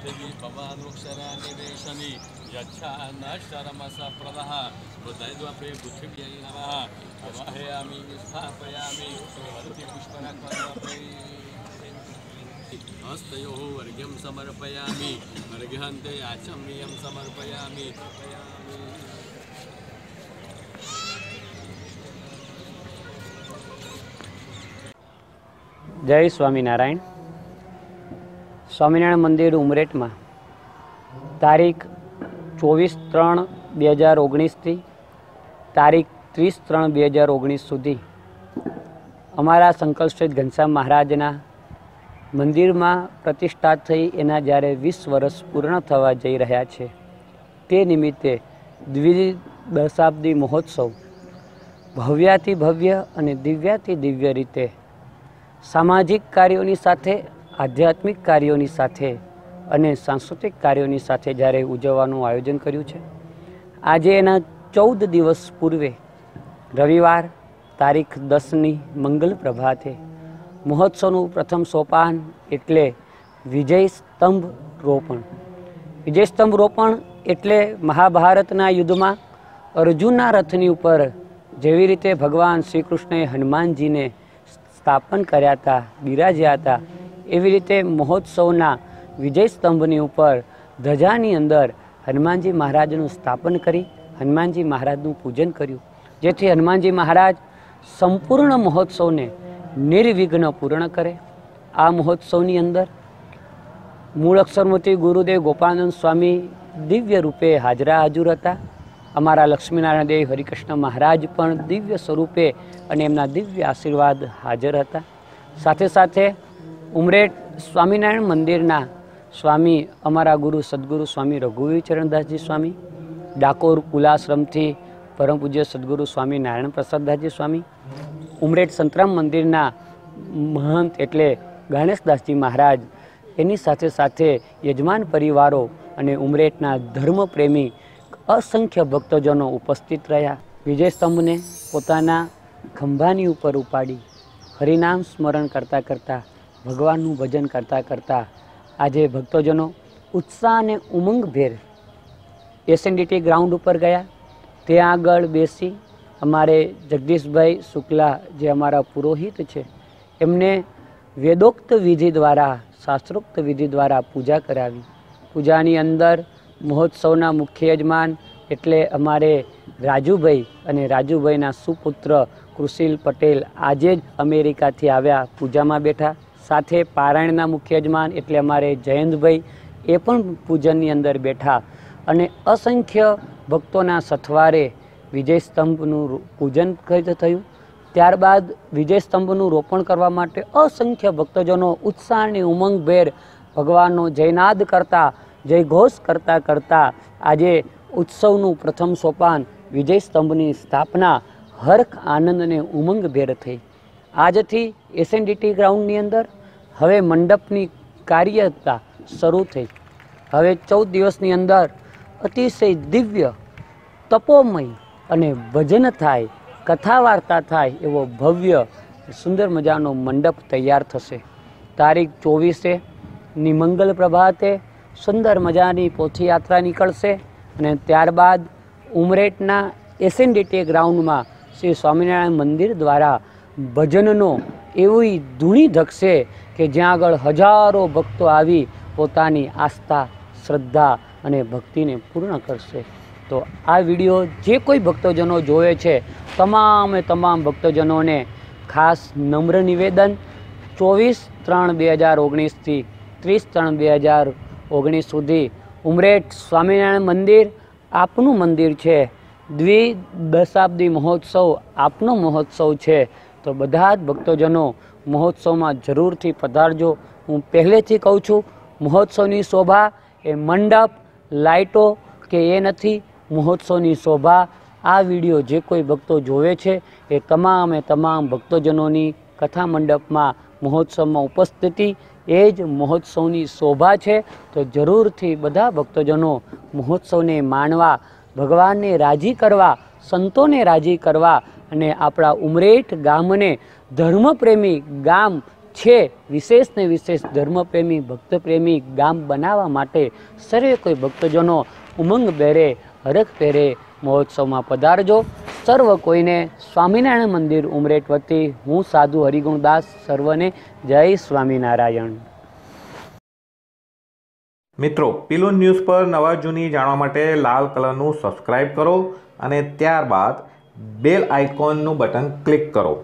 देवी पवानुक्षरानिवेशनी यच्छान्नशरमसप्रदः बुद्धैद्वपे बुद्धिभ्यै नमः अवहयामि स्थापयामि हस्तयोः वर्घ्यं समर्पयामि अर्घ्यन्ते आचम्यं समर्पयामि। जय स्वामीनारायण। स्वामीनारायण मंदिर उमरेट में तारीख 24/3/2019 थी तारीख 30/3/2019 सुधी अमरा संकल्पश्रेष्ठ घनश्याम महाराजना मंदिर में प्रतिष्ठा थई एना ज्यारे 20 वर्ष पूर्ण थवा जई रह्या छे ते निमित्ते द्विदशाब्दी महोत्सव भव्याति भव्य अने दिव्याति दिव्य रीते सामाजिक कार्यों साथे आध्यात्मिक कार्यों साथे अने सांस्कृतिक कार्यों साथे ज्यारे उजववानुं आयोजन कर्युं छे। आजे एना 14 दिवस पूर्वे रविवार तारीख 10 मंगल प्रभाते महोत्सवનું प्रथम सोपान एटले विजय स्तंभ रोपण। विजय स्तंभ रोपण एटले महाभारतना युद्धमां अर्जुनना रथनी उपर जेवी रीते भगवान श्री कृष्णए हनुमानजी ने स्थापन कर्या था बिराज्या था एवी रीते महोत्सवना विजय स्तंभनी उपर ध्वजानी अंदर हनुमानजी महाराजनुं स्थापन करी हनुमानजी महाराजनुं पूजन कर्युं जेथी हनुमानजी महाराज संपूर्ण महोत्सव ने निर्विघ्न पूर्ण करे। आ महोत्सवनी अंदर मूल अक्षरमूर्ति गुरुदेव गोपानंद स्वामी दिव्य रूपे हाजरा हजूर हता। अमारा लक्ष्मीनारायण देव हरिकृष्ण महाराज पण दिव्य स्वरूपे अने एमना दिव्य आशीर्वाद हाजर हता। साथे साथे उमरेट स्वामीनारायण मंदिरना स्वामी अमारा गुरु सद्गुरु स्वामी रघुवीर चरणदासजी स्वामी, डाकोर कुलाश्रमथी परम पूज्य सद्गुरु स्वामी नारायण प्रसाददासजी स्वामी, उमरेट संतराम मंदिरना महंत एटले गणेशदासजी महाराज एनी साथे साथे यजमान परिवारों अने उमरेटना धर्मप्रेमी असंख्य भक्तजनों उपस्थित रह्या। विजय स्तंभ ने पोताना खंभानी उपर उपाड़ी हरिनाम स्मरण करता करता भगवानનું भजन करता करता આજે भक्तजनों उत्साह ने उमंगभेर SNDT ग्राउंड पर गया। ત્યાં આગળ બેસી અમારે જગદીશભાઈ શુક્લા જે અમારા પુરોહિત છે એમને વેદોક્ત વિધિ દ્વારા શાસ્ત્રોક્ત વિધિ દ્વારા પૂજા કરાવી। પૂજાની અંદર મહોત્સવના મુખ્ય યજમાન એટલે અમારે રાજુભાઈ અને રાજુભાઈના સુપુત્ર કૃષિલ પટેલ આજે જ અમેરિકાથી આવ્યા પૂજામાં બેઠા। સાથે પારાયણના મુખ્ય યજમાન એટલે અમારે જયંતભાઈ એ પણ પૂજનની અંદર બેઠા અને असंख्य भक्तों सथवारे विजय स्तंभनु पूजन थयुं। त्यारबाद विजय स्तंभनु रोपण करवा माटे असंख्य भक्तजनों उत्साह ने उमंगभेर भगवाननो जयनाद करता जय घोष करता करता आजे उत्सवनु प्रथम सोपान विजय स्तंभनी स्थापना हर्ष आनंद ने उमंगभेर थई। आजथी SNDT ग्राउंडनी अंदर हवे मंडपनी कार्यता शरू थई। हवे 14 दिवसनी अंदर अतिशय दिव्य तपोमय अने भजन थाय कथा वार्ता थाय एवो भव्य सुंदर मजानो मंडप तैयार थशे। तारीख 24 मंगल प्रभाते सुंदर मजानी पोथी यात्रा निकळशे अने त्यारबाद उमरेटना SNDT ग्राउंड में श्री स्वामीनारायण मंदिर द्वारा भजननो एवी धूणी धकशे कि ज्यां आगळ हजारों भक्तो आवी पोतानी आस्था श्रद्धा अने भक्ति ने पूर्ण करशे। तो आ विडियो जे कोई भक्तजनों जोवे छे तमाम भक्तजनों ने खास नम्र निवेदन 24/3/2019 थी 30/3/2019 सुधी उमरेट स्वामीनारायण मंदिर आपनु मंदिर छे। द्विदशाब्दी महोत्सव आपनो महोत्सव छे। तो बधा ज भक्तजनों महोत्सव में जरूर थी पधारजो। हूँ पहले थी कहूँ छूँ महोत्सवनी शोभा ए मंडप लाइटो के ए नथी। महोत्सवनी शोभा आ विडियो जे कोई भक्तो जोवे छे ए तमाम भक्तजनों कथा मंडप में महोत्सव में उपस्थिति ए ज महोत्सवनी शोभा छे। तो जरूर थी बधा भक्तजनों महोत्सव ने माणवा भगवान ने राजी करवा संतों ने राजी करवा अने आपणा उमरेठ गामने धर्मप्रेमी गाम છે વિશેષ ને વિશેષ ધર્મપ્રેમી ભક્તપ્રેમી ગામ બનાવવા માટે સર્વે કોઈ ભક્તજનો ઉમંગ બેરે હરખ પહેરે મહોત્સવમાં પધારજો. સર્વ કોઈને સ્વામિનારાયણ મંદિર ઉમરેઠ વતી હું સાધુ હરિગુણદાસ સર્વને જય સ્વામિનારાયણ. મિત્રો, પિલોન ન્યૂઝ પર નવા જૂની જાણવા માટે લાલ કલરનું સબસ્ક્રાઇબ કરો અને ત્યારબાદ બેલ આઇકોનનું બટન ક્લિક કરો.